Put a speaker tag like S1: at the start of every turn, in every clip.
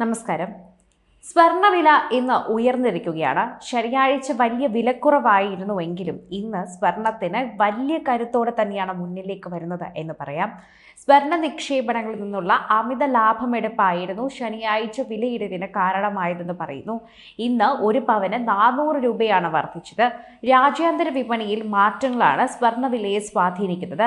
S1: നമസ്കാരം. സ്വർണ്ണവില ഇന്ന് ഉയർന്നിരിക്കുകയാണ്. ശനിയാഴ്ച വലിയ വിലക്കുറവായിരുന്നുവെങ്കിലും ഇന്ന് സ്വർണത്തിന് വലിയ കരുത്തോടെ തന്നെയാണ് മുന്നിലേക്ക് വരുന്നത് എന്ന് പറയാം. സ്വർണ്ണ നിക്ഷേപണങ്ങളിൽ നിന്നുള്ള അമിത ലാഭമെടുപ്പായിരുന്നു ശനിയാഴ്ച വിലയിടിവിന് കാരണമായതെന്ന് പറയുന്നു. ഇന്ന് ഒരു പവന് 400 രൂപയാണ് വർദ്ധിച്ചത്. രാജ്യാന്തര വിപണിയിൽ മാറ്റങ്ങളാണ് സ്വർണ്ണവിലയെ സ്വാധീനിക്കുന്നത്.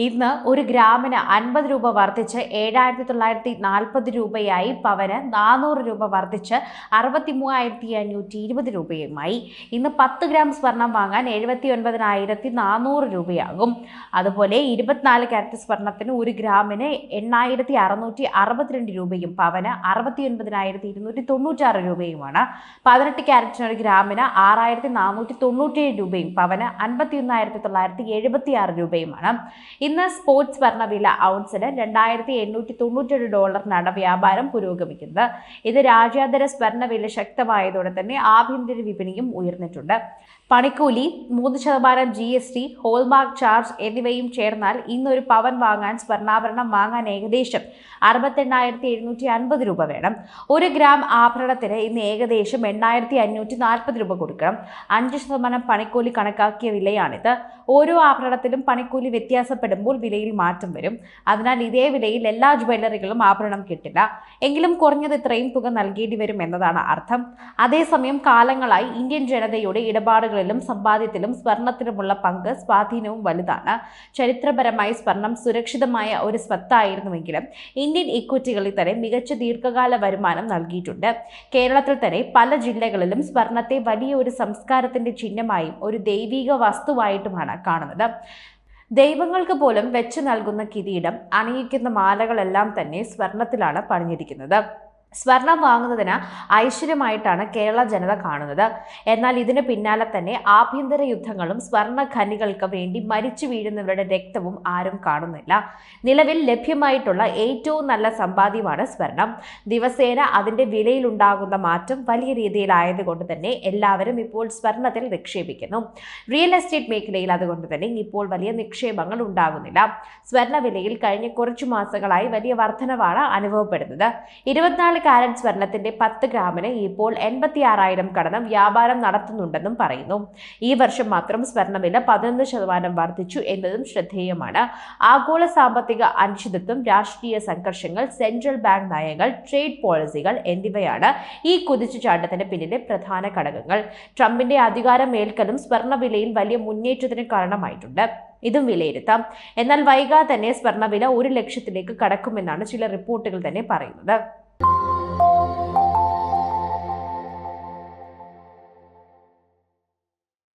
S1: ഇന്ന് ഒരു ഗ്രാമിന് 50 രൂപ വർദ്ധിച്ച് 7,940 രൂപയായി. പവന് 400 രൂപ വർദ്ധിച്ച് 63,520 രൂപയുമായി. ഇന്ന് 10 ഗ്രാം സ്വർണം വാങ്ങാൻ 79,400 രൂപയാകും. അതുപോലെ 24 കാരറ്റ് സ്വർണത്തിന് ഒരു ഗ്രാമിന് 8,662 രൂപയും പവന് 69,296 രൂപയുമാണ്. 18 കാരറ്റിന് ഒരു ഗ്രാമിന് 6,497 രൂപയും പവന് 51,976 രൂപയുമാണ്. ഇന്ന് സ്പോർട്സ് സ്വർണ്ണവില ഔൺസിന് $2,897 വ്യാപാരം പുരോഗമിക്കുന്നത്. ഇത് രാജ്യാന്തര സ്വർണ്ണവില ശക്തമായതോടെ തന്നെ ആഭ്യന്തര വിപണിയും ഉയർന്നിട്ടുണ്ട്. പണിക്കൂലി, 3% GST, ഹോൾമാർക്ക് ചാർജ് എന്നിവയും ചേർന്നാൽ ഇന്നൊരു പവൻ വാങ്ങാൻ സ്വർണ്ണാഭരണം വാങ്ങാൻ ഏകദേശം 68,750 രൂപ വേണം. ഒരു ഗ്രാം ആഭരണത്തിന് ഇന്ന് ഏകദേശം 8,540 രൂപ കൊടുക്കണം. 5% പണിക്കൂലി കണക്കാക്കിയ വിലയാണിത്. ഓരോ ആഭരണത്തിലും പണിക്കൂലി വ്യത്യാസപ്പെടുമ്പോൾ വിലയിൽ മാറ്റം വരും. അതിനാൽ ഇതേ വിലയിൽ എല്ലാ ജ്വല്ലറികളും ആഭരണം കിട്ടില്ല. എങ്കിലും കുറഞ്ഞത് ഇത്രയും തുക നൽകേണ്ടി വരും എന്നതാണ് അർത്ഥം. അതേസമയം കാലങ്ങളായി ഇന്ത്യൻ ജനതയുടെ ഇടപാടുകളിലും സമ്പാദ്യത്തിലും സ്വർണത്തിനുമുള്ള പങ്ക് സ്വാധീനവും വലുതാണ്. ചരിത്രപരമായി സ്വർണം സുരക്ഷിതമായ ഒരു സ്വത്തായിരുന്നുവെങ്കിലും ഇന്ത്യൻ ഇക്വിറ്റികളിൽ തന്നെ മികച്ച ദീർഘകാല വരുമാനം നൽകിയിട്ടുണ്ട്. കേരളത്തിൽ തന്നെ പല ജില്ലകളിലും സ്വർണത്തെ വലിയ ഒരു സംസ്കാരത്തിന്റെ ചിഹ്നമായും ഒരു ദൈവിക വസ്തുവായിട്ടുമാണ് കാണുന്നത്. ദൈവങ്ങൾക്ക് പോലും വെച്ച് നൽകുന്ന കിരീടം, അണിയിക്കുന്ന മാലകളെല്ലാം തന്നെ സ്വർണത്തിലാണ് പണിഞ്ഞിരിക്കുന്നത്. സ്വർണം വാങ്ങുന്നതിന് ഐശ്വര്യമായിട്ടാണ് കേരള ജനത കാണുന്നത്. എന്നാൽ ഇതിന് പിന്നാലെ തന്നെ ആഭ്യന്തര യുദ്ധങ്ങളും സ്വർണ്ണ ഖനികൾക്ക് വേണ്ടി മരിച്ചു വീഴുന്നവരുടെ രക്തവും ആരും കാണുന്നില്ല. നിലവിൽ ലഭ്യമായിട്ടുള്ള ഏറ്റവും നല്ല സമ്പാദ്യമാണ് സ്വർണം. ദിവസേന അതിന്റെ വിലയിലുണ്ടാകുന്ന മാറ്റം വലിയ രീതിയിലായതുകൊണ്ട് തന്നെ എല്ലാവരും ഇപ്പോൾ സ്വർണത്തിൽ നിക്ഷേപിക്കുന്നു. റിയൽ എസ്റ്റേറ്റ് മേഖലയിൽ അതുകൊണ്ട് തന്നെ ഇപ്പോൾ വലിയ നിക്ഷേപങ്ങൾ ഉണ്ടാകുന്നില്ല. സ്വർണ്ണ വിലയിൽ കഴിഞ്ഞ കുറച്ചു മാസങ്ങളായി വലിയ വർധനവാണ് അനുഭവപ്പെടുന്നത്. 24 കാരറ്റ് സ്വർണത്തിന്റെ 10 ഗ്രാമിന് ഇപ്പോൾ 86,000 കടന്ന് വ്യാപാരം നടത്തുന്നുണ്ടെന്നും പറയുന്നു. ഈ വർഷം മാത്രം സ്വർണ്ണവില 11% വർദ്ധിച്ചു എന്നതും ശ്രദ്ധേയമാണ്. ആഗോള സാമ്പത്തിക അനിശ്ചിതത്വം, രാഷ്ട്രീയ സംഘർഷങ്ങൾ, സെൻട്രൽ ബാങ്ക് നയങ്ങൾ, ട്രേഡ് പോളിസികൾ എന്നിവയാണ് ഈ കുതിച്ചുചാട്ടത്തിന് പിന്നിലെ പ്രധാന ഘടകങ്ങൾ. ട്രംപിന്റെ അധികാരമേൽക്കലും സ്വർണ്ണവിലയിൽ വലിയ മുന്നേറ്റത്തിന് കാരണമായിട്ടുണ്ട്. ഇതും വിലയിരുത്താം. എന്നാൽ വൈകാതെ തന്നെ സ്വർണ്ണവില 1 ലക്ഷത്തിലേക്ക് കടക്കുമെന്നാണ് ചില റിപ്പോർട്ടുകൾ തന്നെ പറയുന്നത്.